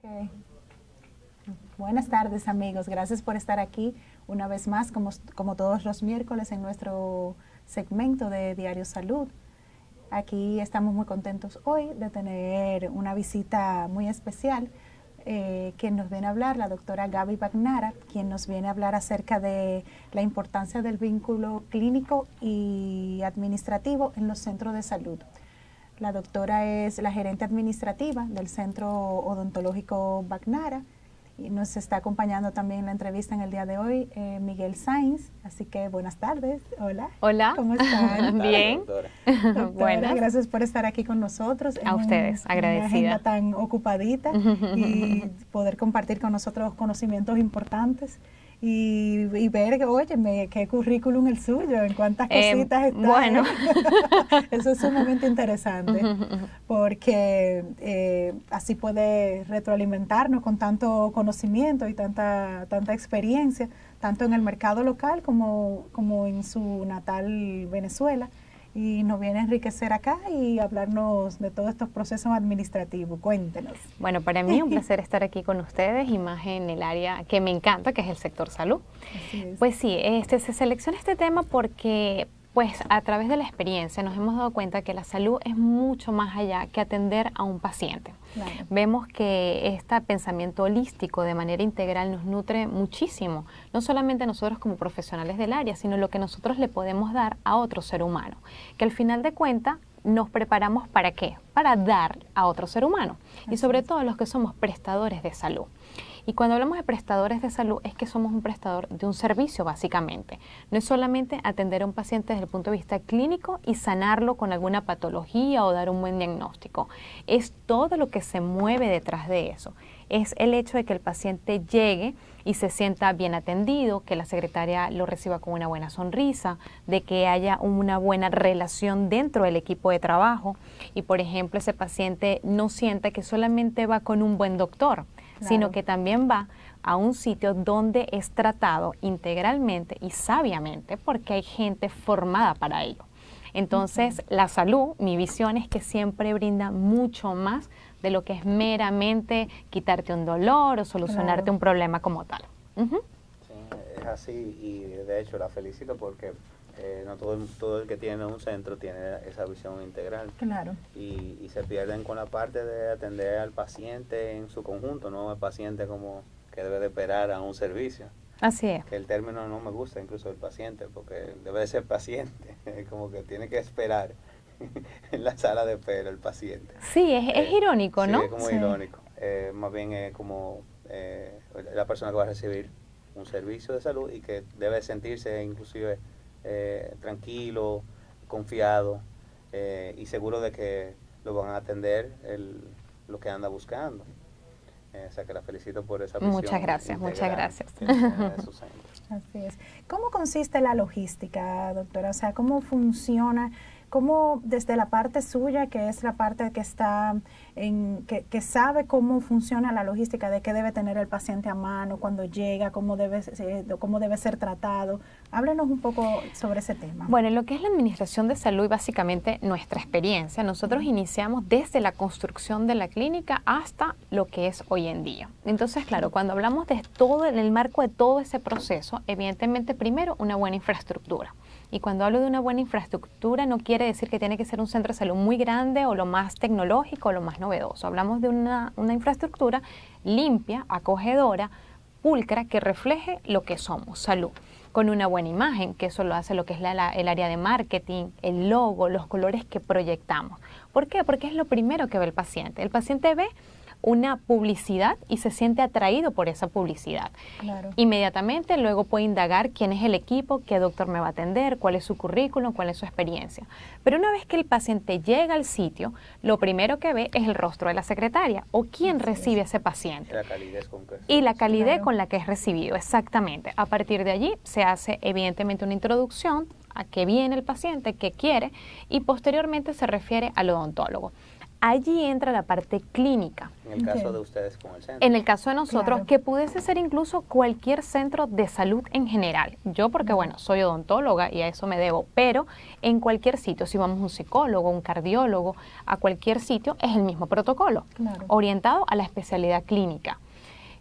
Okay. Buenas tardes, amigos. Gracias por estar aquí una vez más, como todos los miércoles, en nuestro segmento de Diario Salud. Aquí estamos muy contentos hoy de tener una visita muy especial, quien nos viene a hablar, la doctora Gaby Bagnara, quien nos viene a hablar acerca de la importancia del vínculo clínico y administrativo en los centros de salud. La doctora es la gerente administrativa del Centro Odontológico Bagnara y nos está acompañando también en la entrevista en el día de hoy Miguel Sainz. Así que buenas tardes. Hola. Hola. ¿Cómo están? Bien. Doctora, Buenas. Gracias por estar aquí con nosotros. A ustedes, agradecida. Una agenda tan ocupadita y poder compartir con nosotros conocimientos importantes. Y ver, óyeme, qué currículum el suyo, en cuántas cositas está. Bueno. Eso es sumamente interesante, porque así puede retroalimentarnos con tanto conocimiento y tanta experiencia, tanto en el mercado local como en su natal Venezuela. Y nos viene a enriquecer acá y hablarnos de todos estos procesos administrativos. Cuéntenos. Bueno, para mí es un placer estar aquí con ustedes y más en el área que me encanta, que es el sector salud. Así es. Pues sí, se selecciona este tema porque pues a través de la experiencia nos hemos dado cuenta que la salud es mucho más allá que atender a un paciente. Claro. Vemos que este pensamiento holístico de manera integral nos nutre muchísimo, no solamente a nosotros como profesionales del área, sino lo que nosotros le podemos dar a otro ser humano, que al final de cuentas nos preparamos ¿para qué? Para dar a otro ser humano y sobre todo los que somos prestadores de salud. Y cuando hablamos de prestadores de salud es que somos un prestador de un servicio básicamente. No es solamente atender a un paciente desde el punto de vista clínico y sanarlo con alguna patología o dar un buen diagnóstico. Es todo lo que se mueve detrás de eso. Es el hecho de que el paciente llegue y se sienta bien atendido, que la secretaria lo reciba con una buena sonrisa, de que haya una buena relación dentro del equipo de trabajo y, por ejemplo, ese paciente no sienta que solamente va con un buen doctor, sino que también va a un sitio donde es tratado integralmente y sabiamente porque hay gente formada para ello. Entonces, la salud, mi visión es que siempre brinda mucho más de lo que es meramente quitarte un dolor o solucionarte un problema como tal. Sí, es así y de hecho la felicito porque no todo el que tiene un centro tiene esa visión integral. Claro. Y se pierden con la parte de atender al paciente en su conjunto, no al paciente como que debe de esperar a un servicio. Así es. Que el término no me gusta incluso el paciente, porque debe de ser paciente, como que tiene que esperar en la sala de espera el paciente. Sí, es irónico, ¿no? Sí, es como irónico. Más bien es como la persona que va a recibir un servicio de salud y que debe sentirse inclusive tranquilo, confiado y seguro de que lo van a atender lo que anda buscando. O sea que la felicito por esa visión. Muchas gracias, muchas gracias. Así es. ¿Cómo consiste la logística, doctora? O sea, ¿cómo funciona? ¿Cómo desde la parte suya, que es la parte que está que sabe cómo funciona la logística, de qué debe tener el paciente a mano cuando llega, cómo debe ser tratado? Háblenos un poco sobre ese tema. Bueno, lo que es la administración de salud y básicamente nuestra experiencia, nosotros iniciamos desde la construcción de la clínica hasta lo que es hoy en día. Entonces, claro, cuando hablamos de todo, en el marco de todo ese proceso, evidentemente primero una buena infraestructura. Y cuando hablo de una buena infraestructura no quiere decir que tiene que ser un centro de salud muy grande o lo más tecnológico o lo más novedoso. Hablamos de una infraestructura limpia, acogedora, pulcra, que refleje lo que somos, salud. Con una buena imagen, que eso lo hace lo que es el área de marketing, el logo, los colores que proyectamos. ¿Por qué? Porque es lo primero que ve el paciente. El paciente ve una publicidad y se siente atraído por esa publicidad. Claro. Inmediatamente luego puede indagar quién es el equipo, qué doctor me va a atender, cuál es su currículum, cuál es su experiencia. Pero una vez que el paciente llega al sitio, lo primero que ve es el rostro de la secretaria o quién recibe a ese paciente. La calidez con que y la calidez claro. con la que es recibido, exactamente. A partir de allí se hace evidentemente una introducción a qué viene el paciente, qué quiere y posteriormente se refiere al odontólogo. Allí entra la parte clínica. En el caso de ustedes con el centro. En el caso de nosotros, Claro. que pudiese ser incluso cualquier centro de salud en general. Yo porque, bueno, soy odontóloga y a eso me debo, pero en cualquier sitio, si vamos a un psicólogo, un cardiólogo, a cualquier sitio, es el mismo protocolo, Claro. orientado a la especialidad clínica.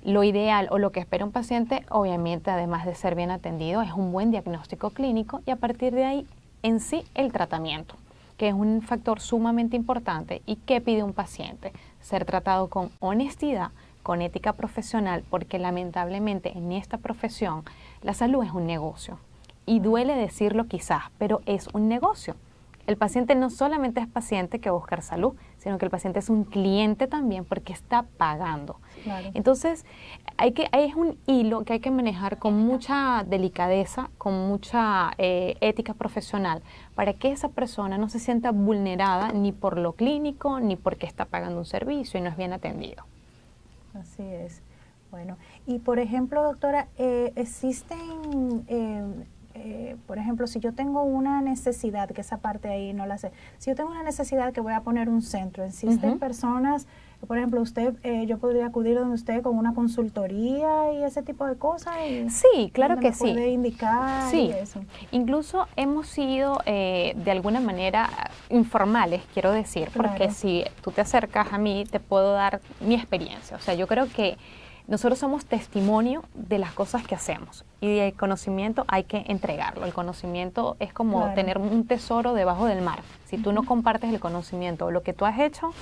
Lo ideal o lo que espera un paciente, obviamente, además de ser bien atendido, es un buen diagnóstico clínico y a partir de ahí, en sí, el tratamiento, que es un factor sumamente importante. ¿Y qué pide un paciente? Ser tratado con honestidad, con ética profesional, porque lamentablemente en esta profesión la salud es un negocio. Y duele decirlo quizás, pero es un negocio. El paciente no solamente es paciente que va a buscar salud, sino que el paciente es un cliente también porque está pagando. Claro. Entonces, es un hilo que hay que manejar con mucha delicadeza, con mucha ética profesional, para que esa persona no se sienta vulnerada ni por lo clínico, ni porque está pagando un servicio y no es bien atendido. Así es. Bueno, y por ejemplo, doctora, existen, por ejemplo, si yo tengo una necesidad, que esa parte ahí no la sé, si yo tengo una necesidad que voy a poner un centro, existen personas, por ejemplo, usted, yo podría acudir donde usted con una consultoría y ese tipo de cosas. Sí, claro donde que me sí. puede indicar Sí, y eso. incluso hemos sido de alguna manera informales, quiero decir, porque Claro. si tú te acercas a mí, te puedo dar mi experiencia. O sea, yo creo que nosotros somos testimonio de las cosas que hacemos y el conocimiento hay que entregarlo. El conocimiento es como Claro. tener un tesoro debajo del mar. Si tú no compartes el conocimiento o lo que tú has hecho,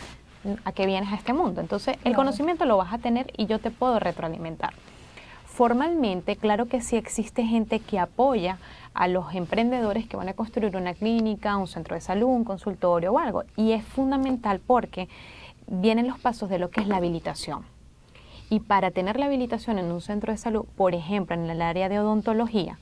¿a qué vienes a este mundo? Entonces, el Claro. conocimiento lo vas a tener y yo te puedo retroalimentar. Formalmente, claro que sí existe gente que apoya a los emprendedores que van a construir una clínica, un centro de salud, un consultorio o algo. Y es fundamental porque vienen los pasos de lo que es la habilitación. Y para tener la habilitación en un centro de salud, por ejemplo, en el área de odontología,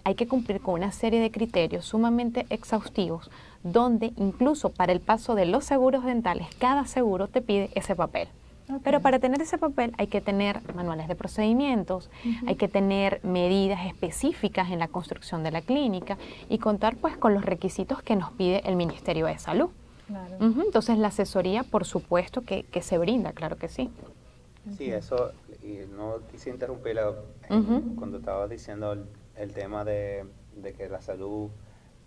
hay que cumplir con una serie de criterios sumamente exhaustivos, donde incluso para el paso de los seguros dentales, cada seguro te pide ese papel. Ok. Pero para tener ese papel hay que tener manuales de procedimientos, hay que tener medidas específicas en la construcción de la clínica y contar pues con los requisitos que nos pide el Ministerio de Salud. Claro. Entonces la asesoría, por supuesto que se brinda, claro que sí. Sí, eso, y no quise interrumpirla cuando estaba diciendo el tema de que la salud,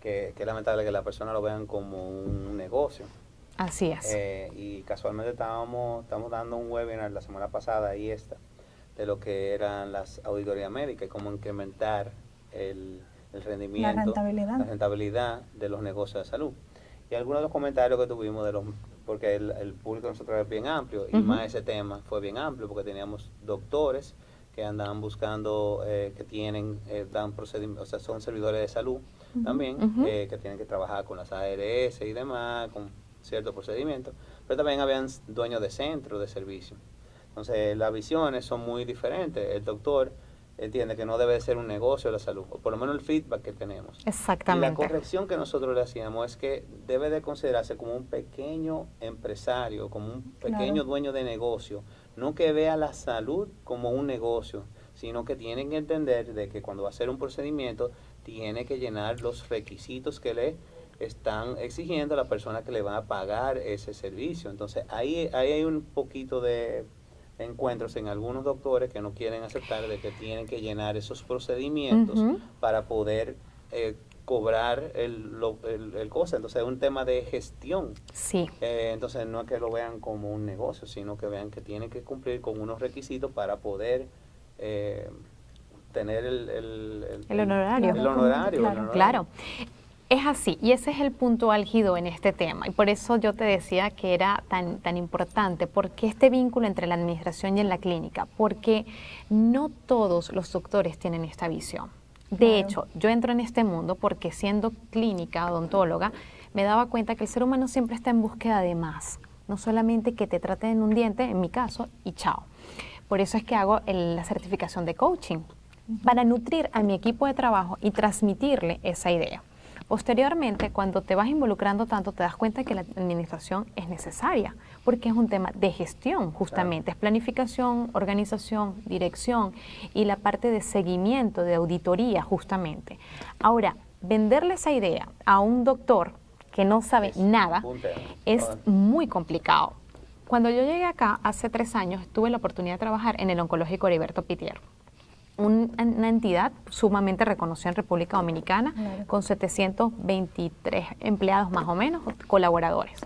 que es lamentable que las personas lo vean como un negocio. Así es. Y casualmente estamos dando un webinar la semana pasada y esta, de lo que eran las auditorías médicas y cómo incrementar el rendimiento, la rentabilidad de los negocios de salud. Y algunos de los comentarios que tuvimos porque el público de nosotros es bien amplio y más ese tema fue bien amplio porque teníamos doctores que andaban buscando, que tienen, dan procedimientos, o sea, son servidores de salud también, que tienen que trabajar con las ARS y demás, con ciertos procedimientos, pero también habían dueños de centros de servicio. Entonces las visiones son muy diferentes. El doctor entiende que no debe ser un negocio la salud, o por lo menos el feedback que tenemos. Exactamente. Y la corrección que nosotros le hacíamos es que debe de considerarse como un pequeño empresario, como un pequeño dueño de negocio, no que vea la salud como un negocio, sino que tienen que entender de que cuando va a hacer un procedimiento tiene que llenar los requisitos que le están exigiendo a la persona que le va a pagar ese servicio. Entonces ahí hay un poquito de encuentros en algunos doctores que no quieren aceptar de que tienen que llenar esos procedimientos para poder cobrar el cosa. Entonces es un tema de gestión. Sí. Entonces no es que lo vean como un negocio, sino que vean que tienen que cumplir con unos requisitos para poder tener el honorario. El honorario. Claro. Es así, y ese es el punto álgido en este tema, y por eso yo te decía que era tan importante, porque este vínculo entre la administración y en la clínica, porque no todos los doctores tienen esta visión. De hecho, yo entro en este mundo porque siendo clínica, odontóloga, me daba cuenta que el ser humano siempre está en búsqueda de más, no solamente que te traten un diente, en mi caso, y chao. Por eso es que hago la certificación de coaching, para nutrir a mi equipo de trabajo y transmitirle esa idea. Posteriormente, cuando te vas involucrando tanto, te das cuenta que la administración es necesaria, porque es un tema de gestión, justamente. Es planificación, organización, dirección y la parte de seguimiento, de auditoría, justamente. Ahora, venderle esa idea a un doctor que no sabe nada, es muy complicado. Cuando yo llegué acá hace 3 años, tuve la oportunidad de trabajar en el Oncológico Heriberto Pitier, una entidad sumamente reconocida en República Dominicana, con 723 empleados más o menos, colaboradores.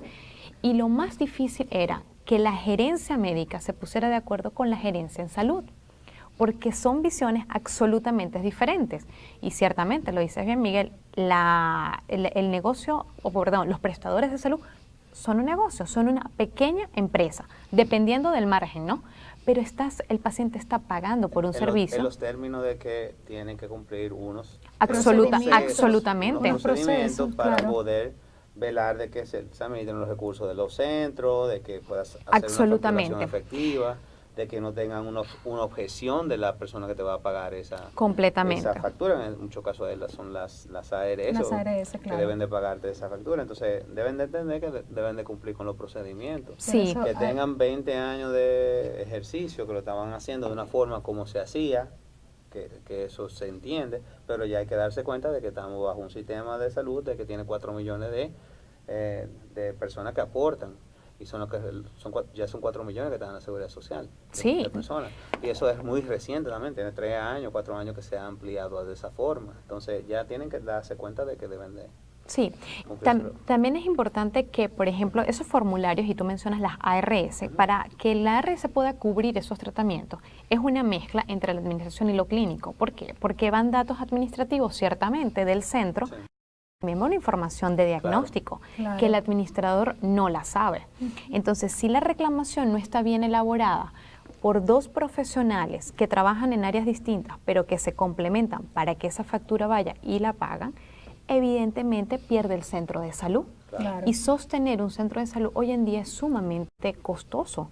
Y lo más difícil era que la gerencia médica se pusiera de acuerdo con la gerencia en salud, porque son visiones absolutamente diferentes. Y ciertamente, lo dices bien, Miguel, el negocio, o perdón, los prestadores de salud son un negocio, son una pequeña empresa, dependiendo del margen, ¿no? Pero el paciente está pagando por un servicio. En los términos de que tienen que cumplir unos absolutamente. Unos procedimientos para poder velar de que se administren los recursos de los centros, de que puedas hacer una facturación efectiva, de que no tengan una objeción de la persona que te va a pagar esa factura. En muchos casos son las ARS, que deben de pagarte esa factura. Entonces deben de entender que deben de cumplir con los procedimientos. Sí. Que tengan 20 años de ejercicio, que lo estaban haciendo de una forma como se hacía, que eso se entiende, pero ya hay que darse cuenta de que estamos bajo un sistema de salud de que tiene 4 millones de personas que aportan. Y ya son 4 millones que están en la seguridad social de personas. Y eso es muy reciente también, tiene 3 años, 4 años que se ha ampliado de esa forma. Entonces ya tienen que darse cuenta de que deben de... Sí, también es importante que, por ejemplo, esos formularios, y tú mencionas las ARS, para que la ARS pueda cubrir esos tratamientos, es una mezcla entre la administración y lo clínico. ¿Por qué? Porque van datos administrativos, ciertamente, del centro, también una información de diagnóstico, que el administrador no la sabe. Entonces, si la reclamación no está bien elaborada por 2 profesionales que trabajan en áreas distintas, pero que se complementan para que esa factura vaya y la pagan, evidentemente pierde el centro de salud. Y sostener un centro de salud hoy en día es sumamente costoso.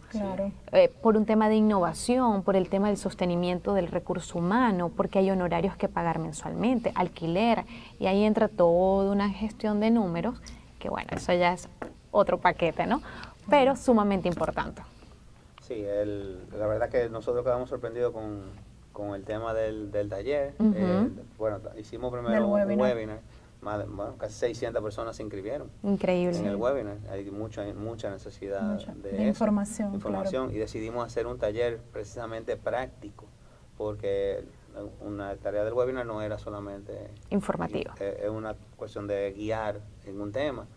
Por un tema de innovación, por el tema del sostenimiento del recurso humano, porque hay honorarios que pagar mensualmente, alquiler, y ahí entra toda una gestión de números, que bueno, eso ya es otro paquete, ¿no? Pero sumamente importante. Sí, la verdad que nosotros quedamos sorprendidos con el tema del taller. Bueno, hicimos primero un webinar. Casi 600 personas se inscribieron. Increíble. En el webinar. Hay mucha necesidad de información. Y decidimos hacer un taller precisamente práctico, porque una tarea del webinar no era solamente informativa. Es una cuestión de guiar en un tema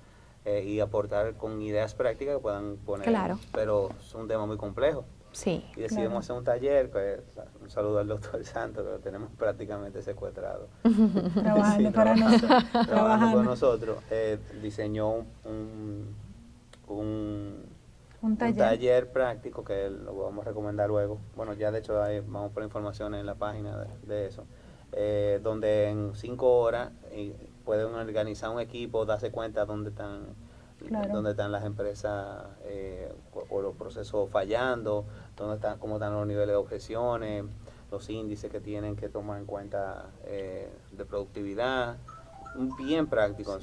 y aportar con ideas prácticas que puedan poner. Pero es un tema muy complejo. Sí, y decidimos hacer un taller, un saludo al doctor Santos, que lo tenemos prácticamente secuestrado. Trabajando trabajando con nosotros. Diseñó un taller práctico que lo vamos a recomendar luego. Bueno, ya de hecho vamos a poner información en la página de eso, donde en 5 horas pueden organizar un equipo, darse cuenta dónde están las empresas o los procesos fallando, cómo están los niveles de objeciones, los índices que tienen que tomar en cuenta de productividad, bien práctico.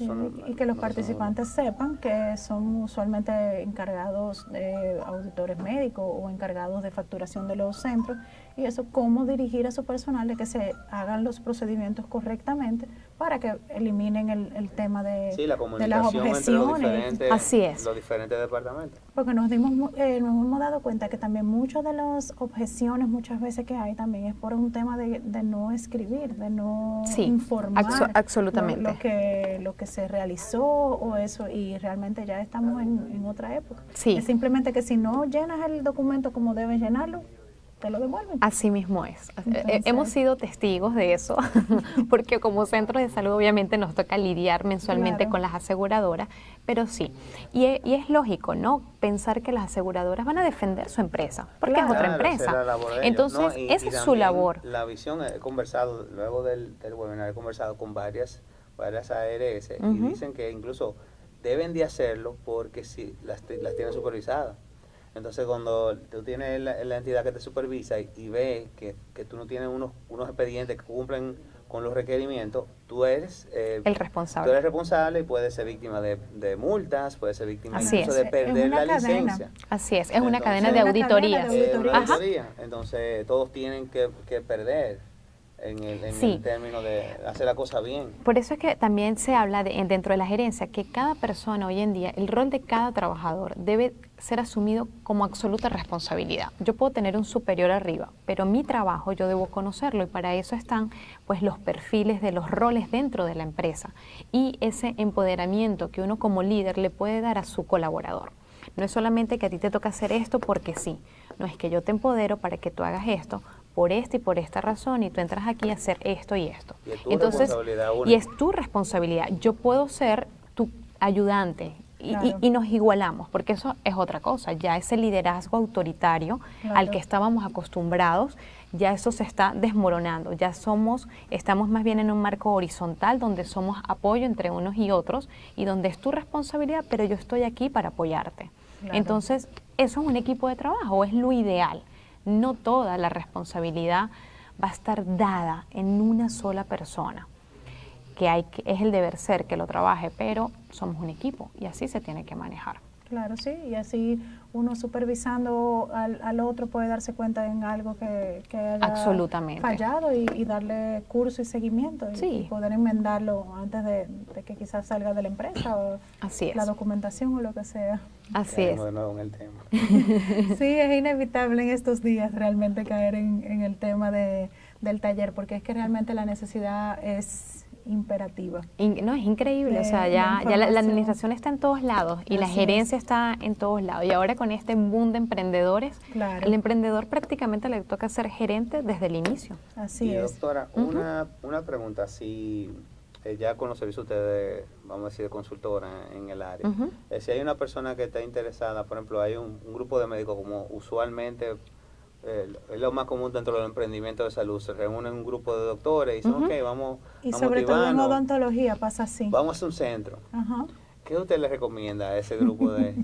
Y que los participantes sepan que son usualmente encargados de auditores médicos o encargados de facturación de los centros, y eso, cómo dirigir a su personal de que se hagan los procedimientos correctamente para que eliminen el tema de la comunicación de las objeciones. entre los diferentes departamentos. Porque nos hemos dado cuenta que también muchas de las objeciones muchas veces que hay también es por un tema de no escribir, de no informar absolutamente. Lo que se realizó o eso, y realmente ya estamos en otra época. Sí. Es simplemente que si no llenas el documento como debes llenarlo, te lo devuelven. Así mismo es. Hemos sido testigos de eso, porque como centro de salud obviamente nos toca lidiar mensualmente con las aseguradoras, pero sí. Y es lógico, ¿no? Pensar que las aseguradoras van a defender su empresa, porque es otra empresa. Entonces, esa es su labor. La visión, he conversado, luego del webinar, he conversado con varias ARS y dicen que incluso deben de hacerlo porque si las tienen supervisadas. Entonces, cuando tú tienes la entidad que te supervisa y ve que tú no tienes unos expedientes que cumplen con los requerimientos, tú eres el responsable. Tú eres responsable y puedes ser víctima de multas, puedes ser víctima incluso de perder la licencia. Así es una cadena de auditorías. Entonces, todos tienen que perder. Sí. el término de hacer la cosa bien. Por eso es que también se habla dentro de la gerencia que cada persona hoy en día, el rol de cada trabajador debe ser asumido como absoluta responsabilidad. Yo puedo tener un superior arriba, pero mi trabajo yo debo conocerlo y para eso están pues los perfiles de los roles dentro de la empresa y ese empoderamiento que uno como líder le puede dar a su colaborador. No es solamente que a ti te toca hacer esto porque sí, no es que yo te empodero para que tú hagas esto por esta y por esta razón y tú entras aquí a hacer esto y esto. Y es tu responsabilidad única. Y es tu responsabilidad. Yo puedo ser tu ayudante y nos igualamos, porque eso es otra cosa. Ya ese liderazgo autoritario al que estábamos acostumbrados, ya eso se está desmoronando. Ya estamos más bien en un marco horizontal donde somos apoyo entre unos y otros y donde es tu responsabilidad, pero yo estoy aquí para apoyarte. Claro. Entonces, eso es un equipo de trabajo, es lo ideal. No toda la responsabilidad va a estar dada en una sola persona, es el deber ser que lo trabaje, pero somos un equipo y así se tiene que manejar. Claro, sí, y así uno supervisando al otro puede darse cuenta en algo que haya fallado y darle curso y seguimiento y poder enmendarlo antes de que quizás salga de la empresa o así la documentación o lo que sea. Así es. De nuevo en el tema. Sí, es inevitable en estos días realmente caer en el tema del taller, porque es que realmente la necesidad es imperativa. No, es increíble, o sea, ya la administración está en todos lados y la gerencia está en todos lados. Y ahora con este boom de emprendedores, el emprendedor prácticamente le toca ser gerente desde el inicio. Así es. Doctora, una pregunta, si ya con los servicios ustedes, vamos a decir, de consultora en el área, si hay una persona que está interesada, por ejemplo, hay un grupo de médicos como usualmente es lo más común dentro del emprendimiento de salud, se reúnen un grupo de doctores y dicen, ok, vamos y sobre todo en odontología pasa así. Vamos a hacer un centro. ¿Qué usted le recomienda a ese grupo de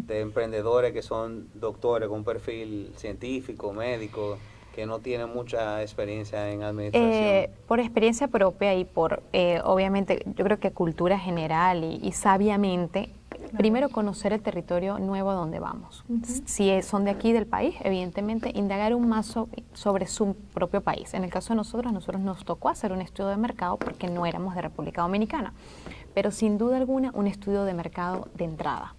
emprendedores que son doctores con un perfil científico, médico, que no tienen mucha experiencia en administración? Por experiencia propia y por, obviamente, yo creo que cultura general y sabiamente, primero conocer el territorio nuevo a donde vamos. Si son de aquí del país, evidentemente indagar un más sobre su propio país. En el caso de nosotros nos tocó hacer un estudio de mercado porque no éramos de República Dominicana, pero sin duda alguna un estudio de mercado de entrada,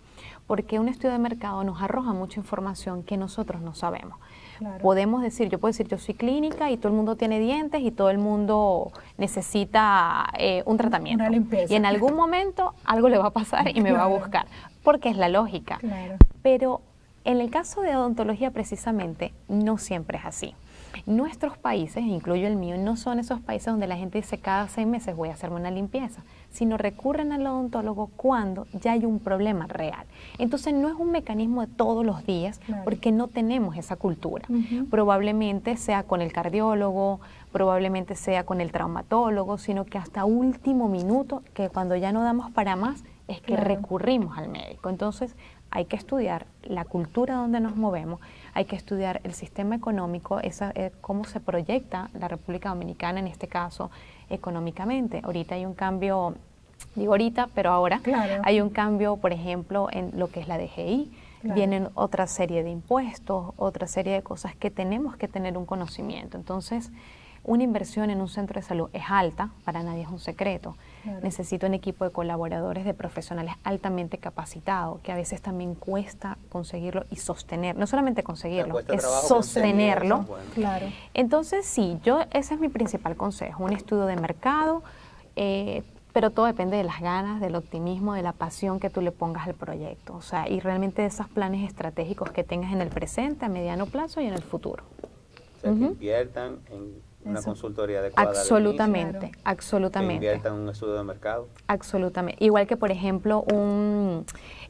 porque un estudio de mercado nos arroja mucha información que nosotros no sabemos. Claro. Yo puedo decir, yo soy clínica y todo el mundo tiene dientes y todo el mundo necesita un tratamiento. Una limpieza. Y en algún momento algo le va a pasar y me va a buscar, porque es la lógica. Claro. Pero en el caso de odontología precisamente no siempre es así. Nuestros países, incluyo el mío, no son esos países donde la gente dice cada 6 meses voy a hacerme una limpieza, sino recurren al odontólogo cuando ya hay un problema real. Entonces no es un mecanismo de todos los días, porque no tenemos esa cultura. Probablemente sea con el cardiólogo, probablemente sea con el traumatólogo, sino que hasta último minuto, que cuando ya no damos para más, es que recurrimos al médico. Entonces hay que estudiar la cultura donde nos movemos, hay que estudiar el sistema económico, cómo se proyecta la República Dominicana en este caso económicamente. Ahorita hay un cambio, digo ahorita, pero ahora hay un cambio, por ejemplo, en lo que es la DGI. Vienen otra serie de impuestos, otra serie de cosas que tenemos que tener un conocimiento. Entonces, una inversión en un centro de salud es alta, para nadie es un secreto. Necesito un equipo de colaboradores, de profesionales altamente capacitados, que a veces también cuesta conseguirlo y sostener, no solamente conseguirlo, es sostenerlo. Entonces sí, ese es mi principal consejo, un estudio de mercado, pero todo depende de las ganas, del optimismo, de la pasión que tú le pongas al proyecto, o sea, y realmente de esos planes estratégicos que tengas en el presente, a mediano plazo y en el futuro. O sea, que inviertan en una consultoría adecuada. Absolutamente, absolutamente. Que inviertan en un estudio de mercado. Absolutamente. Igual que, por ejemplo,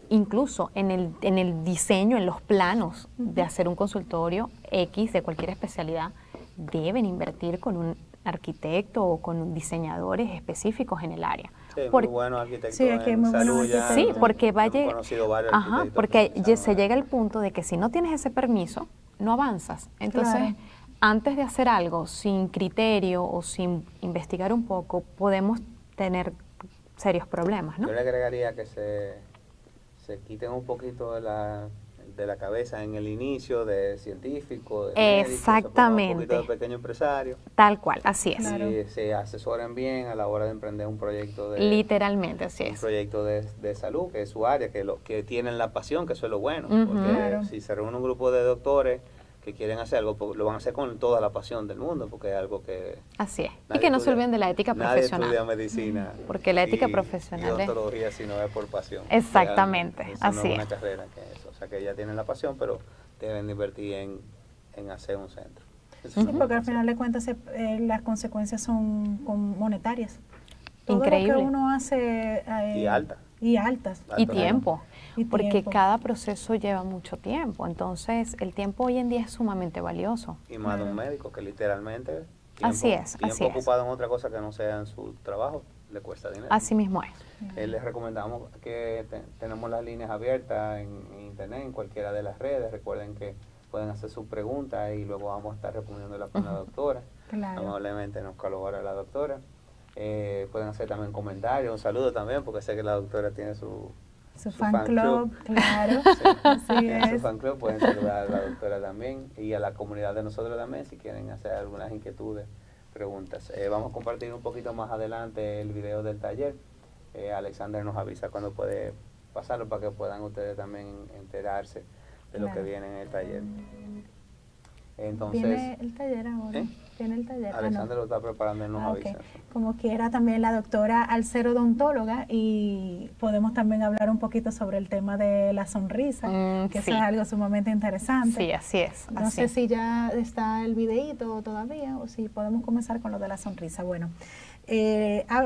incluso en el diseño, en los planos de hacer un consultorio X de cualquier especialidad, deben invertir con un arquitecto o con diseñadores específicos en el área. Sí, muy buenos arquitectos en salud ya. Sí, porque porque se llega al punto de que si no tienes ese permiso, no avanzas. Entonces, antes de hacer algo sin criterio o sin investigar un poco, podemos tener serios problemas, ¿no? Yo le agregaría que se quiten un poquito de la cabeza en el inicio, de científico, de médico, exactamente, un poquito de pequeño empresario. Tal cual, así es. Claro. Y se asesoren bien a la hora de emprender un proyecto de... Literalmente, así un es. proyecto de salud, que es su área, que tienen la pasión, que eso es lo bueno. Porque Claro. si se reúne un grupo de doctores que quieren hacer algo, pues lo van a hacer con toda la pasión del mundo, porque es algo que... Así es. Y nadie que no se estudia- olviden de la ética Nadie profesional. estudia medicina. Porque la ética y profesional es- odontología si no es por pasión. Exactamente, Realmente. Eso así no es una es. carrera que eso. O sea, que ya tienen la pasión, pero deben invertir en hacer un centro. Eso es Sí, lo porque al que final de cuentas las consecuencias son monetarias. Todo Increíble. lo que uno hace... Y alta. Y altas. Y Alto tiempo, Y porque tiempo. cada proceso lleva mucho tiempo. Entonces, el tiempo hoy en día es sumamente valioso. Y más de un médico que literalmente Así es, tiempo así es. ocupado en otra cosa que no sea en su trabajo, le cuesta dinero. Así mismo es. Les recomendamos que tenemos las líneas abiertas en internet, en cualquiera de las redes. Recuerden que pueden hacer sus preguntas y luego vamos a estar respondiéndolas con la doctora. Claro. Amablemente nos colabora la doctora. Pueden hacer también comentarios, un saludo también, porque sé que la doctora tiene su Fan club, claro. Sí. Así Tiene su es. fan club, pueden saludar a la doctora también y a la comunidad de nosotros también si quieren hacer algunas inquietudes, preguntas. Vamos a compartir un poquito más adelante el video del taller. Alexander nos avisa cuando puede pasarlo para que puedan ustedes también enterarse de lo que Claro. viene en el taller. Entonces, Viene el taller ahora. ¿eh? Viene el taller. Alexander lo está preparando y nos Ah, ok. avisa. Como quiera, también la doctora, al ser odontóloga, y podemos también hablar un poquito sobre el tema de la sonrisa, que Sí. eso es algo sumamente interesante. Sí, así es. No así sé es. si ya está el videíto todavía o si podemos comenzar con lo de la sonrisa. Bueno,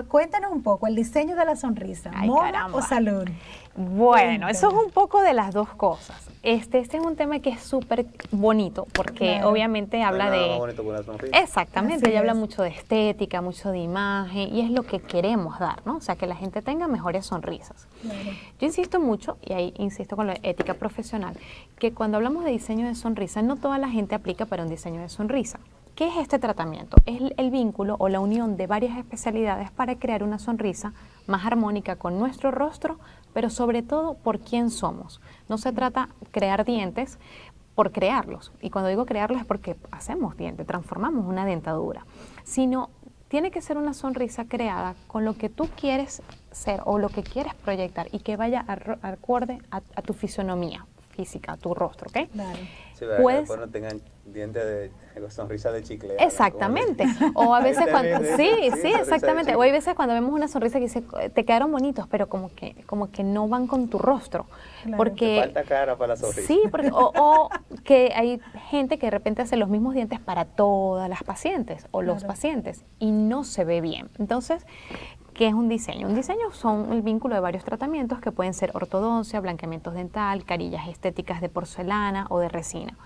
cuéntanos un poco el diseño de la sonrisa, Ay, ¿moda caramba. o salud? Bueno, eso es Cuéntame. un poco de las dos cosas. Este es un tema que es súper bonito porque Claro. obviamente No hay habla nada más de... bonito que una sonrisa. Exactamente, Así ella habla es. mucho de estética, mucho de imagen y es lo que queremos dar, ¿no? O sea, que la gente tenga mejores sonrisas. Claro. Yo insisto mucho, y ahí insisto con la ética profesional, que cuando hablamos de diseño de sonrisa, no toda la gente aplica para un diseño de sonrisa. ¿Qué es este tratamiento? Es el vínculo o la unión de varias especialidades para crear una sonrisa más armónica con nuestro rostro, pero sobre todo por quién somos. No se trata de crear dientes por crearlos, y cuando digo crearlos es porque hacemos dientes, transformamos una dentadura, sino tiene que ser una sonrisa creada con lo que tú quieres ser o lo que quieres proyectar y que vaya acorde a tu fisonomía física, a tu rostro, ¿ok? Claro. Sí, ¿verdad? Que Puedes- después no tengan dientes de sonrisa de chicle. Exactamente. O a Ahí veces te cuando... ves, Sí, sí, sí, sonrisa de exactamente. chicle. O hay veces cuando vemos una sonrisa que dice, te quedaron bonitos, pero como que no van con tu rostro. Claro. Porque... Te falta cara para la sonrisa. Sí, porque, o que hay gente que de repente hace los mismos dientes para todas las pacientes o los Claro. pacientes y no se ve bien. Entonces, ¿qué es un diseño? Un diseño son el vínculo de varios tratamientos que pueden ser ortodoncia, blanqueamientos dental, carillas estéticas de porcelana o de resina.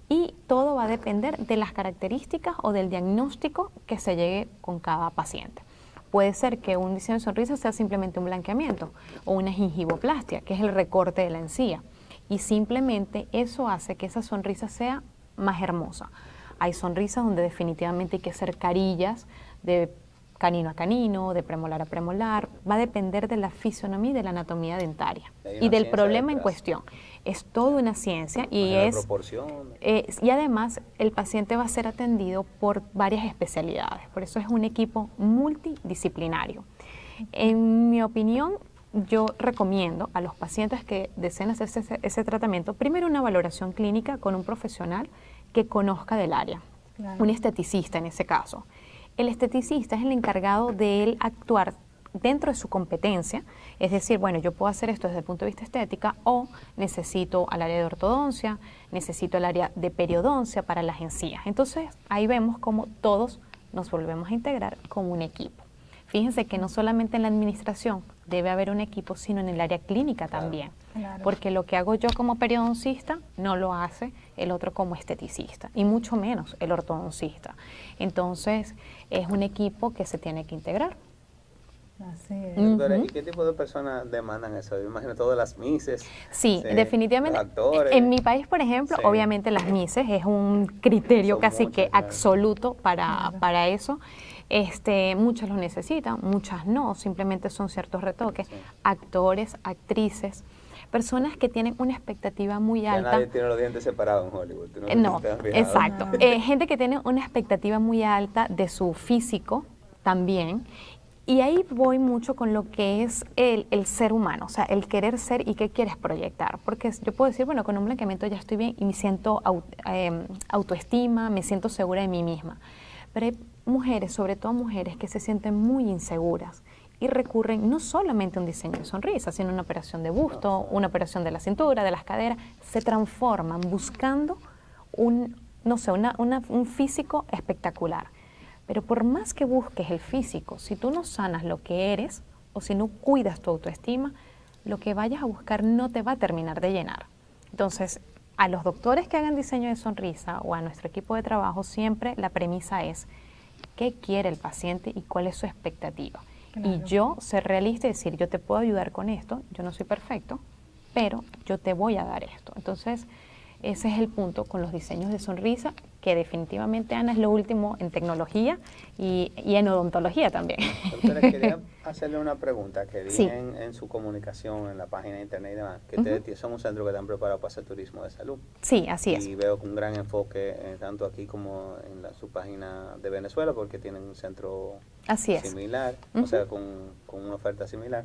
Y todo va a depender de las características o del diagnóstico que se llegue con cada paciente. Puede ser que un diseño de sonrisa sea simplemente un blanqueamiento o una gingivoplastia, que es el recorte de la encía. Y simplemente eso hace que esa sonrisa sea más hermosa. Hay sonrisas donde definitivamente hay que hacer carillas de canino a canino, de premolar a premolar. Va a depender de la fisionomía y de la anatomía dentaria Hay y una del ciencia problema en detrás. cuestión. Es toda una ciencia y La es... proporción. Y además el paciente va a ser atendido por varias especialidades, por eso es un equipo multidisciplinario. En mi opinión, yo recomiendo a los pacientes que deseen hacerse ese tratamiento, primero una valoración clínica con un profesional que conozca del área, Claro. un esteticista en ese caso. El esteticista es el encargado de él actuar dentro de su competencia, es decir, bueno, yo puedo hacer esto desde el punto de vista estética o necesito al área de ortodoncia, necesito el área de periodoncia para las encías. Entonces, ahí vemos cómo todos nos volvemos a integrar como un equipo. Fíjense que no solamente en la administración debe haber un equipo, sino en el área clínica también. Claro. Porque lo que hago yo como periodoncista no lo hace el otro como esteticista, y mucho menos el ortodoncista. Entonces, es un equipo que se tiene que integrar. Así es. Doctora, Ujú. ¿y qué tipo de personas demandan eso? Yo imagino todas las mises. Sí, definitivamente. Los actores. En mi país, por ejemplo, Sí. obviamente las mises es un criterio Son casi muchas, que claro. absoluto Claro. para eso. Muchas lo necesitan, muchas no, simplemente son ciertos retoques. Sí. Actores, actrices, Personas que tienen una expectativa muy Ya alta. nadie tiene los dientes separados en Hollywood. ¿Tú No, te has fijado? exacto. Gente que tiene una expectativa muy alta de su físico también. Y ahí voy mucho con lo que es el ser humano, o sea, el querer ser y qué quieres proyectar. Porque yo puedo decir, bueno, con un blanqueamiento ya estoy bien y me siento autoestima, me siento segura de mí misma. Pero hay mujeres, sobre todo mujeres, que se sienten muy inseguras y recurren no solamente a un diseño de sonrisa, sino a una operación de busto, una operación de la cintura, de las caderas. Se transforman buscando un físico espectacular. Pero por más que busques el físico, si tú no sanas lo que eres o si no cuidas tu autoestima, lo que vayas a buscar no te va a terminar de llenar. Entonces, a los doctores que hagan diseño de sonrisa o a nuestro equipo de trabajo, siempre la premisa es qué quiere el paciente y cuál es su expectativa. Claro. Y yo ser realista y decir, yo te puedo ayudar con esto, yo no soy perfecto, pero yo te voy a dar esto. Entonces, ese es el punto con los diseños de sonrisa, que definitivamente, Ana, es lo último en tecnología y en odontología también. Doctora, quería hacerle una pregunta que vi sí. en su comunicación, en la página de internet y demás, que ustedes son un centro que están preparados para hacer turismo de salud. Sí, así es. Y veo un gran enfoque tanto aquí como en su página de Venezuela, porque tienen un centro similar, o sea, con una oferta similar.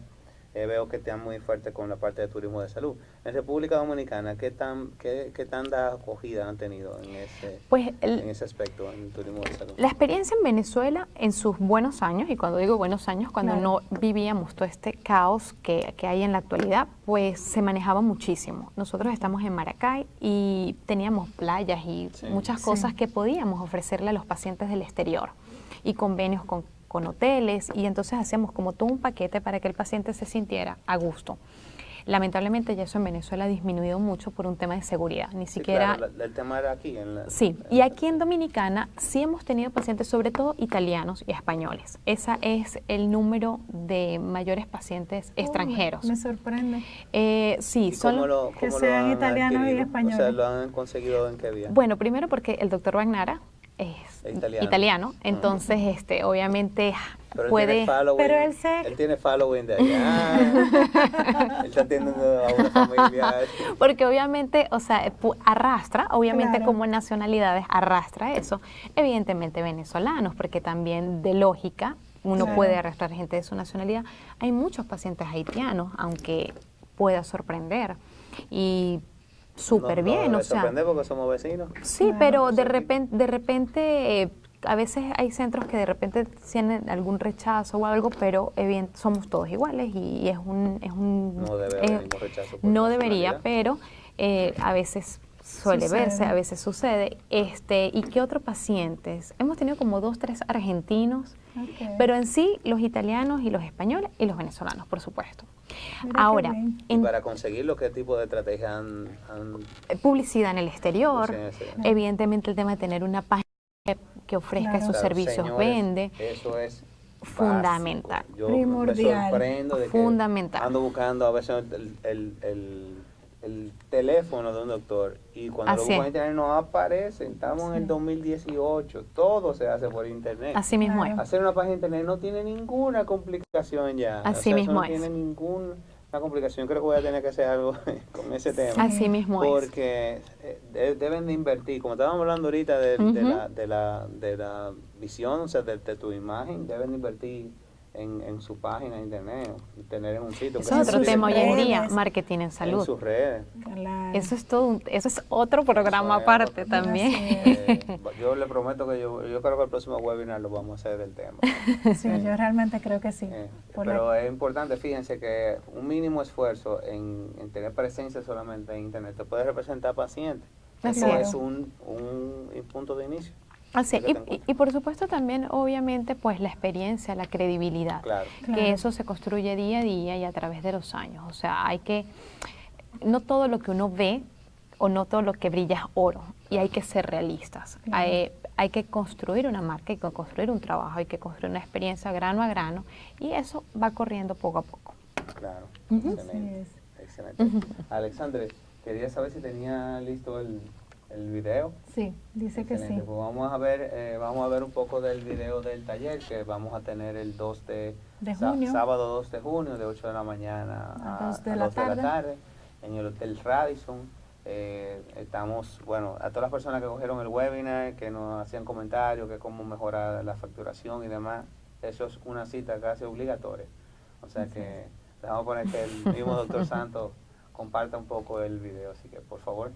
Veo que están muy fuerte con la parte de turismo de salud. En República Dominicana, ¿qué tanta acogida han tenido en ese aspecto, en el turismo de salud? La experiencia en Venezuela, en sus buenos años, y cuando digo buenos años, cuando no vivíamos todo este caos que hay en la actualidad, pues se manejaba muchísimo. Nosotros estamos en Maracay y teníamos playas y muchas cosas que podíamos ofrecerle a los pacientes del exterior y convenios con hoteles, y entonces hacíamos como todo un paquete para que el paciente se sintiera a gusto. Lamentablemente ya eso en Venezuela ha disminuido mucho por un tema de seguridad, ni siquiera... Claro, el tema era aquí. Y aquí en Dominicana sí hemos tenido pacientes, sobre todo italianos y españoles. Ese es el número de mayores pacientes extranjeros. Me sorprende. Sí, ¿Cómo que sean italianos y españoles. O sea, ¿lo han conseguido en qué vía? Bueno, primero porque el doctor Bagnara es italiano, entonces obviamente pero puede... Pero él tiene following de allá. Él está atendiendo a una familia. Porque obviamente, o sea, arrastra, obviamente como nacionalidades arrastra eso. Evidentemente venezolanos, porque también de lógica uno puede arrastrar gente de su nacionalidad. Hay muchos pacientes haitianos, aunque pueda sorprender. Y súper bien, o sea... sorprende porque somos vecinos. Sí, pero de repente a veces hay centros que de repente tienen algún rechazo o algo, pero somos todos iguales y es un no debe haber ningún rechazo. No debería, pero a veces suele verse, a veces sucede. ¿Y qué otros pacientes? Hemos tenido como 2, 3 argentinos, pero en sí los italianos y los españoles y los venezolanos, por supuesto. Mira, ahora, ¿y para conseguirlo qué tipo de estrategia han publicidad en el exterior, evidentemente el tema de tener una página que ofrezca esos servicios, señores, vende. Eso es fundamental. Yo primordial. Me sorprendo de fundamental. Que ando buscando a veces el teléfono de un doctor y cuando lo busco en internet no aparece. Estamos en el 2018, todo se hace por internet. Así mismo es. Hacer una página de internet no tiene ninguna complicación ya. Así mismo es. No tiene ninguna complicación. Creo que voy a tener que hacer algo con ese tema. Así mismo porque deben de invertir, como estábamos hablando ahorita de la visión, o sea, de tu imagen, deben de invertir en su página de internet, tener en un sitio. Eso es otro tema hoy en día, marketing en salud. En sus redes. Claro. Eso es otro programa aparte también. Yo le prometo que yo creo que el próximo webinar lo vamos a hacer del tema. Sí, yo realmente creo que sí. Pero es importante, fíjense que un mínimo esfuerzo en tener presencia solamente en internet te puede representar pacientes. Eso es un punto de inicio. Así, y por supuesto también, obviamente, pues la experiencia, la credibilidad, que eso se construye día a día y a través de los años. O sea, no todo lo que uno ve o no todo lo que brilla es oro, y hay que ser realistas. Hay que construir una marca, hay que construir un trabajo, hay que construir una experiencia grano a grano, y eso va corriendo poco a poco. Claro, excelente. Alexandre, quería saber si tenía listo el video. Sí, dice que sí. Pues vamos a ver un poco del video del taller que vamos a tener el 2 de junio. Sábado 2 de junio, de 8 de la mañana a 2 de la tarde. en el Hotel Radisson. Estamos, bueno, a todas las personas que cogieron el webinar, que nos hacían comentarios, que cómo mejorar la facturación y demás, eso es una cita casi obligatoria. O sea que vamos a poner que el mismo doctor Santos comparta un poco el video, así que por favor.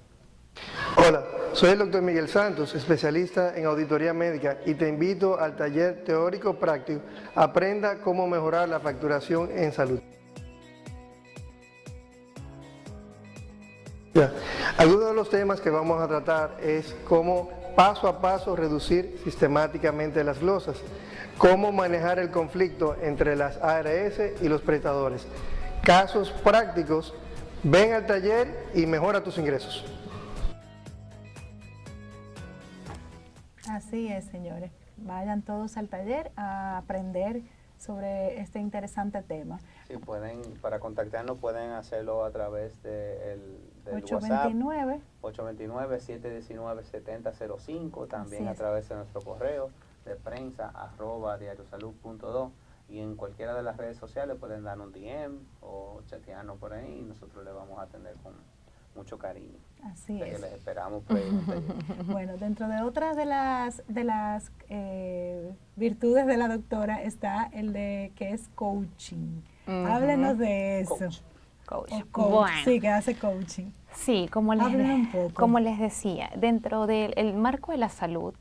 Hola, soy el doctor Miguel Santos, especialista en auditoría médica, y te invito al taller teórico práctico Aprenda cómo mejorar la facturación en salud. Algunos de los temas que vamos a tratar es cómo paso a paso reducir sistemáticamente las glosas, cómo manejar el conflicto entre las ARS y los prestadores, casos prácticos. Ven al taller y mejora tus ingresos. Así es, señores. Vayan todos al taller a aprender sobre este interesante tema. Sí, pueden, para contactarnos pueden hacerlo a través del 829 WhatsApp 829-719-7005, también a través de nuestro correo de prensa @diariosalud.do, y en cualquiera de las redes sociales pueden dar un DM o chatearnos por ahí y nosotros le vamos a atender con mucho cariño. Así es. es. Les esperamos por ahí. Bueno, dentro de otras de las virtudes de la doctora está el de que es coaching. Háblenos de eso. Coach. Coach. Sí, que hace coaching. Sí, como les decía, dentro del marco de la salud,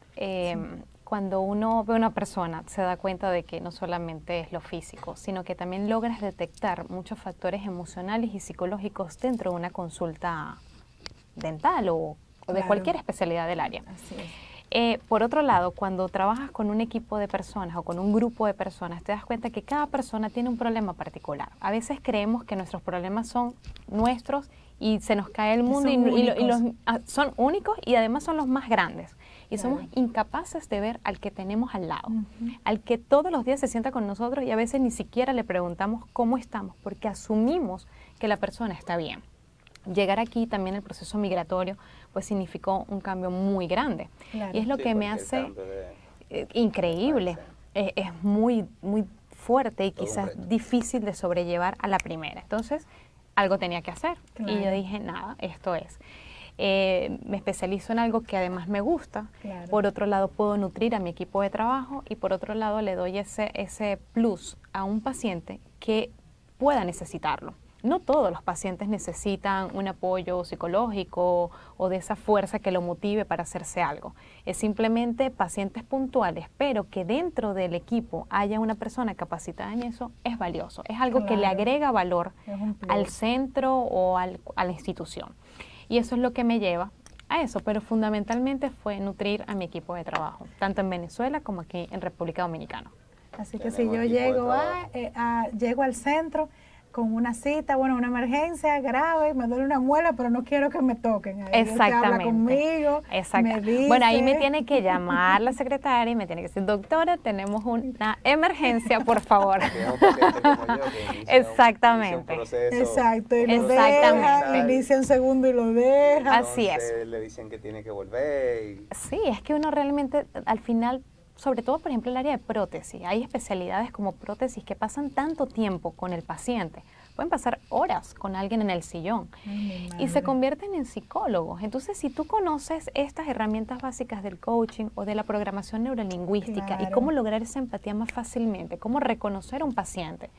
cuando uno ve a una persona se da cuenta de que no solamente es lo físico, sino que también logras detectar muchos factores emocionales y psicológicos dentro de una consulta dental o de cualquier especialidad del área. Así es. Por otro lado, cuando trabajas con un equipo de personas o con un grupo de personas, te das cuenta que cada persona tiene un problema particular. A veces creemos que nuestros problemas son nuestros y se nos cae el mundo son únicos y además son los más grandes. Y somos incapaces de ver al que tenemos al lado, al que todos los días se sienta con nosotros y a veces ni siquiera le preguntamos cómo estamos, porque asumimos que la persona está bien. Llegar aquí también el proceso migratorio pues significó un cambio muy grande. Claro. Y es lo que me hace increíble. Es muy, muy fuerte y quizás difícil de sobrellevar a la primera. Entonces, algo tenía que hacer. Claro. Y yo dije, nada, esto es. Me especializo en algo que además me gusta. Claro. Por otro lado, puedo nutrir a mi equipo de trabajo y por otro lado, le doy ese plus a un paciente que pueda necesitarlo. No todos los pacientes necesitan un apoyo psicológico o de esa fuerza que lo motive para hacerse algo. Es simplemente pacientes puntuales, pero que dentro del equipo haya una persona capacitada en eso es valioso. Es algo que le agrega valor al centro o a la institución. Y eso es lo que me lleva a eso, pero fundamentalmente fue nutrir a mi equipo de trabajo, tanto en Venezuela como aquí en República Dominicana. Así que si yo llego llego al centro con una cita, bueno, una emergencia grave, me duele una muela, pero no quiero que me toquen. Ahí exactamente. Habla conmigo, me dice. Bueno, ahí me tiene que llamar la secretaria y me tiene que decir, doctora, tenemos una emergencia, por favor. Exactamente. Exacto, y lo deja, inicia un segundo y lo deja. Así es. Le dicen que tiene que volver. Sí, es que uno realmente, al final, sobre todo, por ejemplo, el área de prótesis. Hay especialidades como prótesis que pasan tanto tiempo con el paciente. Pueden pasar horas con alguien en el sillón y se convierten en psicólogos. Entonces, si tú conoces estas herramientas básicas del coaching o de la programación neurolingüística y cómo lograr esa empatía más fácilmente, cómo reconocer a un paciente,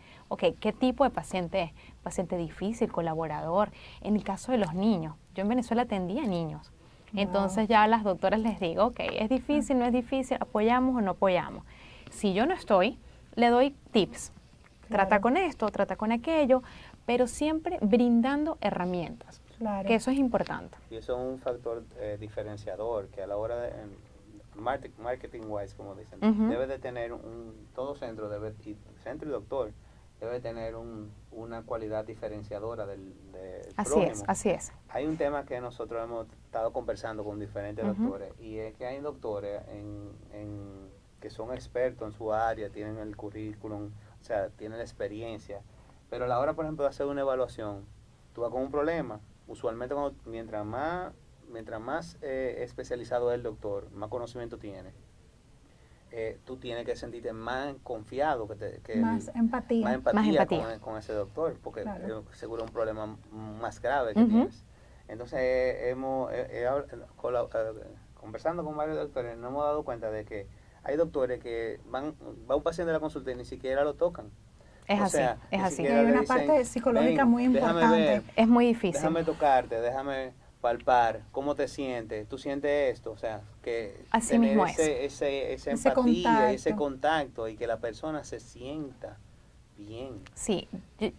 ¿qué tipo de paciente es? Paciente difícil, colaborador. En el caso de los niños, yo en Venezuela atendía niños. Entonces ya a las doctoras les digo, es difícil, no es difícil, apoyamos o no apoyamos. Si yo no estoy, le doy tips. Trata con esto, trata con aquello, pero siempre brindando herramientas, que eso es importante. Y eso es un factor diferenciador que a la hora de marketing wise, como dicen, debe de tener todo centro, centro y doctor, debe tener una cualidad diferenciadora del prójimo. Así es. Hay un tema que nosotros hemos estado conversando con diferentes doctores, y es que hay doctores que son expertos en su área, tienen el currículum, o sea, tienen la experiencia, pero a la hora, por ejemplo, de hacer una evaluación, tú vas con un problema, usualmente mientras más especializado es el doctor, más conocimiento tiene. tú tienes que sentirte más confiado, más empatía, Más empatía. Con ese doctor, porque Claro. seguro es un problema más grave que tienes. Entonces, conversando con varios doctores, nos hemos dado cuenta de que hay doctores que va un paciente a la consulta y ni siquiera lo tocan. Es O así, sea, es ni así. siquiera Hay le una dicen, parte psicológica "Ven, muy déjame importante. ver, Es muy difícil. déjame tocarte, déjame palpar, cómo te sientes, tú sientes esto", o sea, que Así tener mismo es. esa Ese empatía, ese contacto. contacto y que la persona se sienta bien, Sí,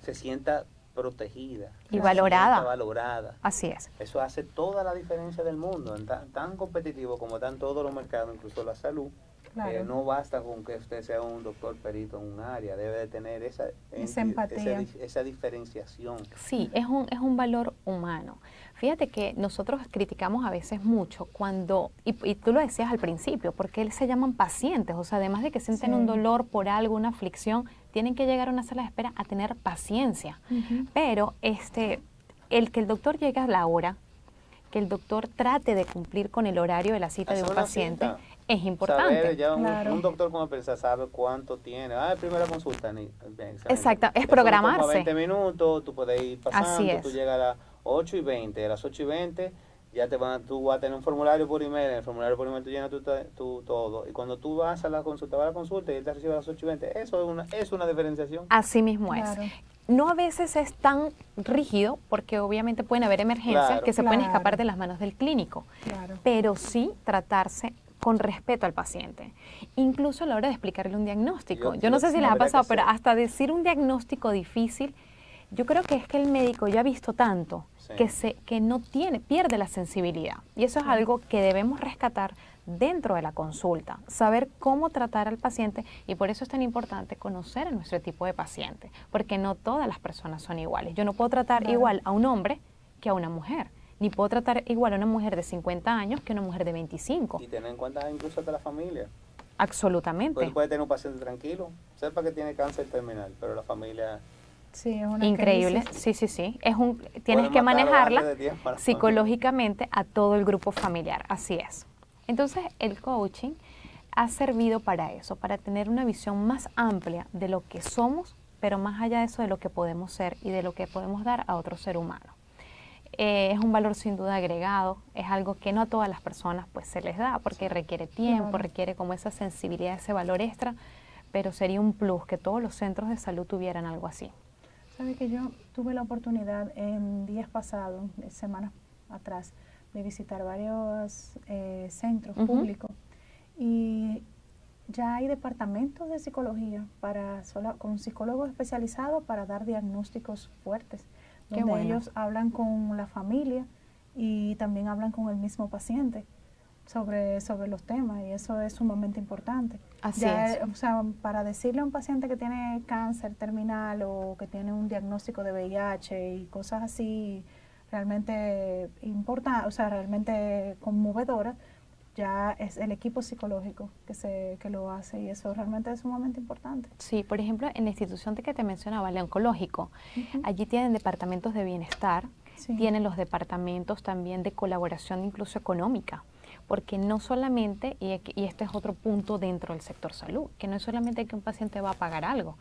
se sienta protegida Y se valorada. sienta valorada. así es. Eso hace toda la diferencia del mundo, tan competitivo como están todos los mercados, incluso la salud. Claro. No basta con que usted sea un doctor perito en un área, debe de tener esa empatía. esa diferenciación. Sí, es un valor humano. Fíjate que nosotros criticamos a veces mucho cuando, y tú lo decías al principio, porque se llaman pacientes, o sea, además de que sienten Sí. un dolor por algo, una aflicción, tienen que llegar a una sala de espera a tener paciencia. Pero el que el doctor llegue a la hora, que el doctor trate de cumplir con el horario de la cita de Hacer un una paciente, cita. es importante. Saber, ya Claro. un doctor como empresa sabe cuánto tiene. Primera consulta. Bien, excelente. Exacto, es Ya son programarse. como 20 minutos, tú puedes ir pasando, Así es. tú llegas a las 8:20, a las 8:20 ya tú vas a tener un formulario por email, en el formulario por email tú llenas tú todo, y cuando tú vas a la consulta y él te recibe a las 8:20, eso es una diferenciación. Así mismo Claro. es. No a veces es tan rígido, porque obviamente pueden haber emergencias Claro. que se pueden Claro. escapar de las manos del clínico, Claro. pero sí tratarse con respeto al paciente, incluso a la hora de explicarle un diagnóstico. Yo no sé si les ha habría que pasado, pero hacer. hasta decir un diagnóstico difícil, yo creo que es que el médico ya ha visto tanto Sí. que no pierde la sensibilidad. Y eso es algo que debemos rescatar dentro de la consulta, saber cómo tratar al paciente, y por eso es tan importante conocer a nuestro tipo de paciente, porque no todas las personas son iguales. Yo no puedo tratar Claro. igual a un hombre que a una mujer, ni puedo tratar igual a una mujer de 50 años que a una mujer de 25. Y tener en cuenta incluso hasta la familia. Absolutamente. Pues puede tener un paciente tranquilo, sepa que tiene cáncer terminal, pero la familia... Sí, es una Increíble, crisis. sí. Tienes Puede que matarlo manejarla antes de tiempo a la psicológicamente a todo el grupo familiar, así es. Entonces, el coaching ha servido para eso, para tener una visión más amplia de lo que somos, pero más allá de eso, de lo que podemos ser y de lo que podemos dar a otro ser humano. Es un valor sin duda agregado, es algo que no a todas las personas pues se les da, porque requiere tiempo, Claro. requiere como esa sensibilidad, ese valor extra, pero sería un plus que todos los centros de salud tuvieran algo así. Sabe que yo tuve la oportunidad en días pasados, semanas atrás, de visitar varios centros públicos, y ya hay departamentos de psicología con psicólogos especializados para dar diagnósticos fuertes, Qué donde bueno. ellos hablan con la familia y también hablan con el mismo paciente sobre los temas, y eso es sumamente importante. Así es. O sea, para decirle a un paciente que tiene cáncer terminal o que tiene un diagnóstico de VIH y cosas así realmente realmente conmovedoras, ya es el equipo psicológico que lo hace, y eso realmente es sumamente importante. Sí, por ejemplo, en la institución que te mencionaba, el oncológico, allí tienen departamentos de bienestar, Sí. tienen los departamentos también de colaboración incluso económica, porque no solamente, y este es otro punto dentro del sector salud, que no es solamente que un paciente va a pagar algo,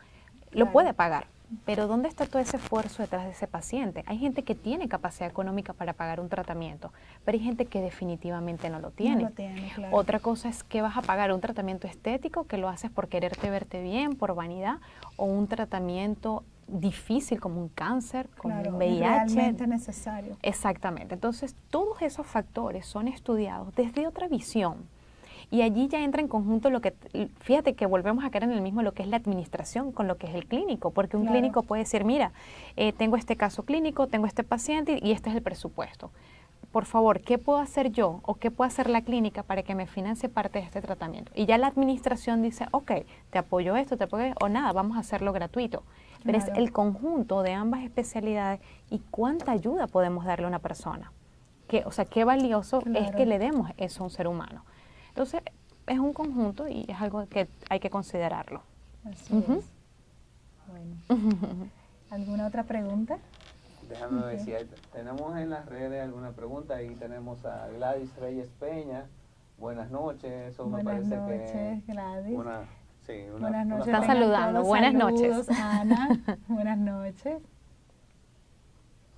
lo Claro. puede pagar, pero ¿dónde está todo ese esfuerzo detrás de ese paciente? Hay gente que tiene capacidad económica para pagar un tratamiento, pero hay gente que definitivamente no lo tiene. No lo tiene, claro. Otra cosa es que vas a pagar un tratamiento estético que lo haces por quererte verte bien, por vanidad, o un tratamiento difícil como un cáncer, como Claro, un es VIH. realmente necesario. Exactamente. Entonces, todos esos factores son estudiados desde otra visión. Y allí ya entra en conjunto fíjate que volvemos a caer en el mismo, lo que es la administración con lo que es el clínico, porque un Claro. clínico puede decir, mira, tengo este caso clínico, tengo este paciente y este es el presupuesto. Por favor, ¿qué puedo hacer yo o qué puede hacer la clínica para que me financie parte de este tratamiento? Y ya la administración dice, ok, te apoyo esto, o nada, vamos a hacerlo gratuito. Pero es Claro. el conjunto de ambas especialidades y cuánta ayuda podemos darle a una persona. Qué valioso es Claro. que le demos eso a un ser humano. Entonces, es un conjunto y es algo que hay que considerarlo. Así Ujú. es. Bueno. ¿Alguna otra pregunta? Déjame ver si tenemos en las redes alguna pregunta. Ahí tenemos a Gladys Reyes Peña, buenas noches, eso me Buenas parece noches, que Gladys. Buenas noches. Están tengan saludando. todos Buenas saludos, noches. Ana, buenas noches. Eso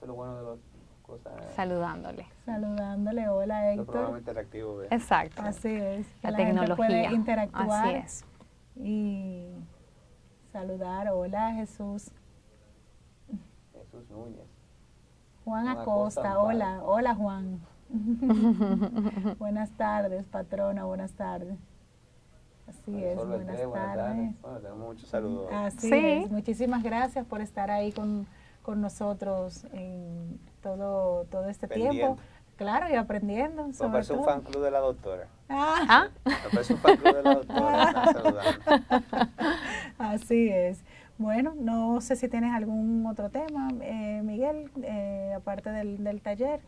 es lo bueno de las cosas. Saludándole. Saludándole, hola Lo Héctor. programa interactivo. ¿Ves? Exacto. Así es, que La la gente tecnología. puede interactuar Así es. y saludar. Hola Jesús. Jesús Núñez. Juan Juan Acosta, Acosta, hola, hola Juan. Buenas tardes, patrona, buenas tardes. Así es, Sol buenas Beltré, tardes. Bueno, tenemos muchos saludos. Así Sí. es, muchísimas gracias por estar ahí con nosotros en todo este Pendiente. tiempo. Claro, y aprendiendo. Me Sobre parece un todo. fan club de la doctora. Ah, ¿Ah? Me parece un fan club de la doctora. Están saludando. así es. Bueno, no sé si tienes algún otro tema, Miguel, aparte del taller.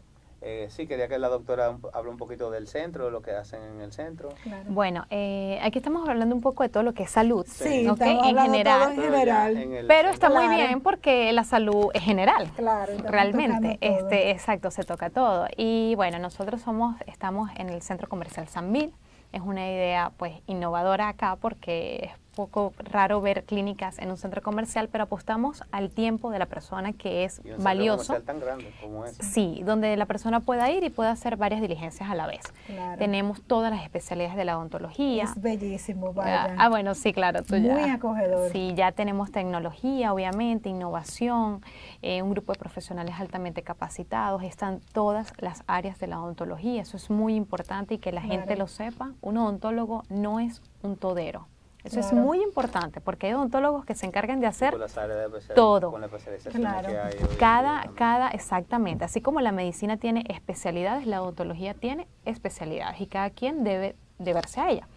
Sí, quería que la doctora hable un poquito del centro, de lo que hacen en el centro. Claro. Bueno, aquí estamos hablando un poco de todo lo que es salud, Sí, ¿ok? estamos En hablando general. todo en general. ya en el Pero está centro- muy Claro. bien porque la salud es general. Claro, estamos Realmente, tocando todo. exacto, se toca todo. Y bueno, nosotros estamos en el Centro Comercial San Mil. Es una idea pues innovadora acá porque es poco raro ver clínicas en un centro comercial, pero apostamos al tiempo de la persona, que es y un centro valioso. comercial tan grande como ese. Sí, donde la persona pueda ir y pueda hacer varias diligencias a la vez. Claro. Tenemos todas las especialidades de la odontología. Es bellísimo, vaya. Bueno, sí, claro, tú ya. Muy acogedor. Sí, ya tenemos tecnología, obviamente, innovación, un grupo de profesionales altamente capacitados, están todas las áreas de la odontología, eso es muy importante y que la gente Claro. lo sepa. Un odontólogo no es un todero. Eso es Claro. muy importante porque hay odontólogos que se encargan de hacer Con las áreas de todo. Con la especialización Claro. que hay hoy en día también. exactamente, así como la medicina tiene especialidades, la odontología tiene especialidades y cada quien debe verse a ella.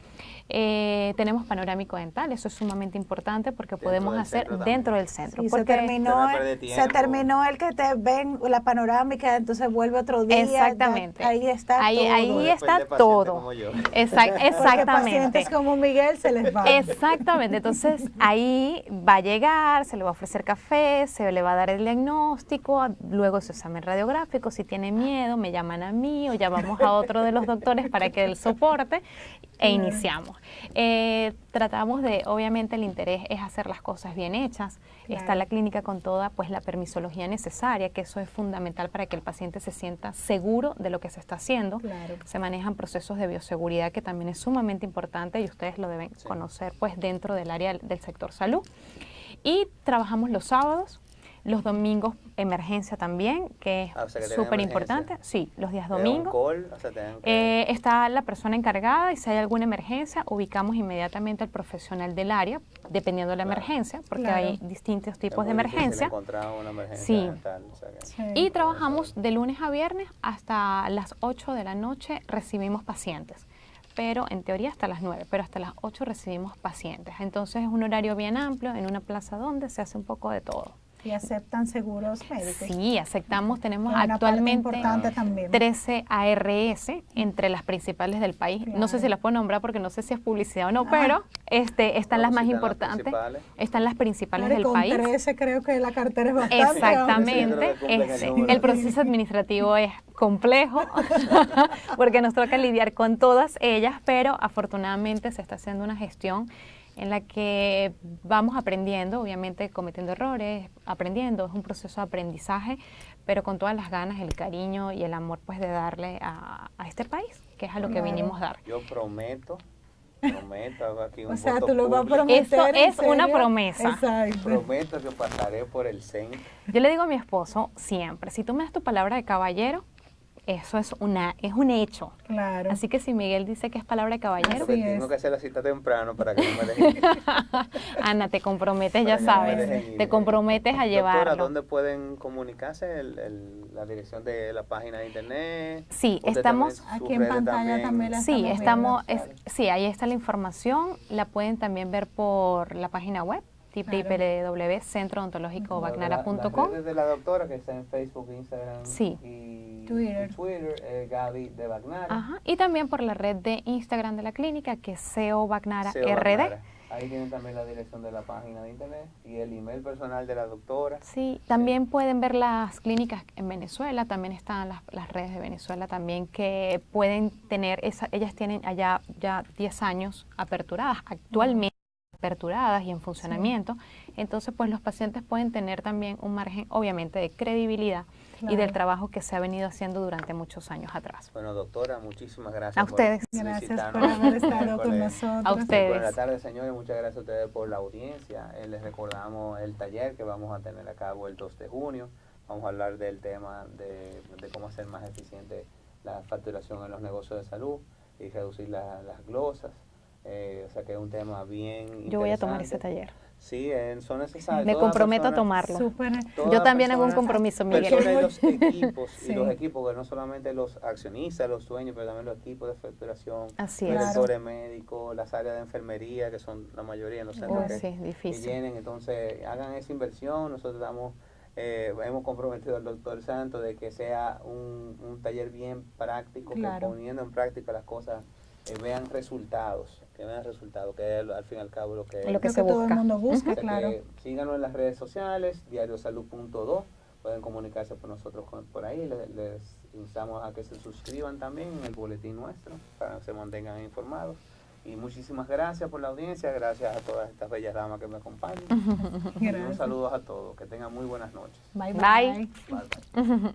Tenemos panorámico dental, eso es sumamente importante porque Dentro podemos del hacer centro también. dentro del centro. Sí, porque Se me pierde tiempo. el que te ven la panorámica, entonces vuelve otro día. Exactamente. ya ahí está Ahí- todo. ahí Después está de paciente todo. como yo. Porque Exactamente. pacientes como Miguel se les va. Exactamente, entonces ahí va a llegar, se le va a ofrecer café, se le va a dar el diagnóstico, luego su examen radiográfico, si tiene miedo me llaman a mí o llamamos a otro de los doctores para que él soporte e iniciamos. Tratamos de, obviamente el interés es hacer las cosas bien hechas, Claro. está la clínica con toda pues la permisología necesaria, que eso es fundamental para que el paciente se sienta seguro de lo que se está haciendo. Claro. Se manejan procesos de bioseguridad que también es sumamente importante y ustedes lo deben Sí. conocer pues dentro del área del sector salud. Y trabajamos los sábados, los domingos emergencia también, que es Ah, o sea, que tienen súper emergencia. importante. Sí, los días ¿Te da un domingos. call? O sea, tienen que- Está la persona encargada y si hay alguna emergencia, ubicamos inmediatamente al profesional del área, dependiendo de la Claro. emergencia, porque Claro. hay distintos es tipos de muy difícil emergencia. encontrar una emergencia Sí. dental, o sea que- Sí. Y trabajamos de lunes a viernes hasta las 8 de la noche recibimos pacientes, pero en teoría hasta las 9, pero hasta las 8 recibimos pacientes. Entonces es un horario bien amplio en una plaza donde se hace un poco de todo. Y aceptan seguros médicos. Sí, aceptamos, tenemos Es una parte actualmente importante también. 13 ARS entre las principales del país. No sé Claro. si las puedo nombrar porque no sé si es publicidad o no, Ah. pero están las Bueno, más sí, están las importantes, principales. están las principales Claro, y del con país. 13 creo que la cartera es bastante amplia. Exactamente, Yo creo que cumplen el número. el proceso administrativo es complejo porque nos toca lidiar con todas ellas, pero afortunadamente se está haciendo una gestión en la que vamos aprendiendo, obviamente cometiendo errores, aprendiendo, es un proceso de aprendizaje, pero con todas las ganas, el cariño y el amor pues de darle a este país, que es a lo que Claro. vinimos a dar. Yo prometo, hago aquí un O sea, voto tú lo vas a público. prometer. Eso ¿en es una serio? promesa. Exacto. Prometo que pasaré por el centro. Yo le digo a mi esposo siempre, si tú me das tu palabra de caballero, eso es un hecho. Claro. Así que si Miguel dice que es palabra de caballero, Porque Así tengo es. que hacer la cita temprano para que no me dejen ir. Ana, te comprometes, ya Para que no me sabes, dejen ir. te comprometes a Doctora, llevarlo. ¿dónde pueden comunicarse? La dirección de la página de internet. Sí, Usted estamos también, sus aquí en redes pantalla también las Sí, estamos viendo. sí, ahí está la información, la pueden también ver por la página web www.centroodontologicobagnara.com. Las redes de la doctora que está en Facebook, Instagram Sí. y Twitter. Gaby de Bagnara. Ajá, y también por la red de Instagram de la clínica, que es CEO Bagnara CEO RD. Bagnara. Ahí tienen también la dirección de la página de internet y el email personal de la doctora. Sí, también pueden ver las clínicas en Venezuela, también están las redes de Venezuela también que pueden tener, ellas tienen allá ya 10 años aperturadas, actualmente aperturadas y en funcionamiento. Entonces, pues los pacientes pueden tener también un margen, obviamente, de credibilidad y del trabajo que se ha venido haciendo durante muchos años atrás. Bueno, doctora, muchísimas gracias. A ustedes. Gracias por haber estado con nosotros. A ustedes. Buenas tardes, señores. Muchas gracias a ustedes por la audiencia. Les recordamos el taller que vamos a tener a cabo el 2 de junio. Vamos a hablar del tema de cómo hacer más eficiente la facturación en los negocios de salud y reducir las glosas. O sea que es un tema bien interesante. Yo voy a tomar ese taller. Sí, son necesarios. Me comprometo a tomarlo. Yo también hago un compromiso, Miguel. Y los equipos, Sí. y los equipos, que no solamente los accionistas, los dueños, pero también los equipos de facturación, Así los es. directores médicos, las áreas de enfermería, que son la mayoría en los centros Uy, sí, que difícil. llenen. Entonces, hagan esa inversión. Nosotros hemos comprometido al doctor Santos de que sea un taller bien práctico, que poniendo en práctica las cosas vean resultados, que al fin y al cabo lo que se todo el busca. mundo busca, o sea claro. que síganos en las redes sociales, diariosalud.do, pueden comunicarse con nosotros por ahí, les instamos a que se suscriban también en el boletín nuestro para que se mantengan informados. Y muchísimas gracias por la audiencia, gracias a todas estas bellas damas que me acompañan. Y un saludo a todos, que tengan muy buenas noches. Bye, Bye. Bye, bye.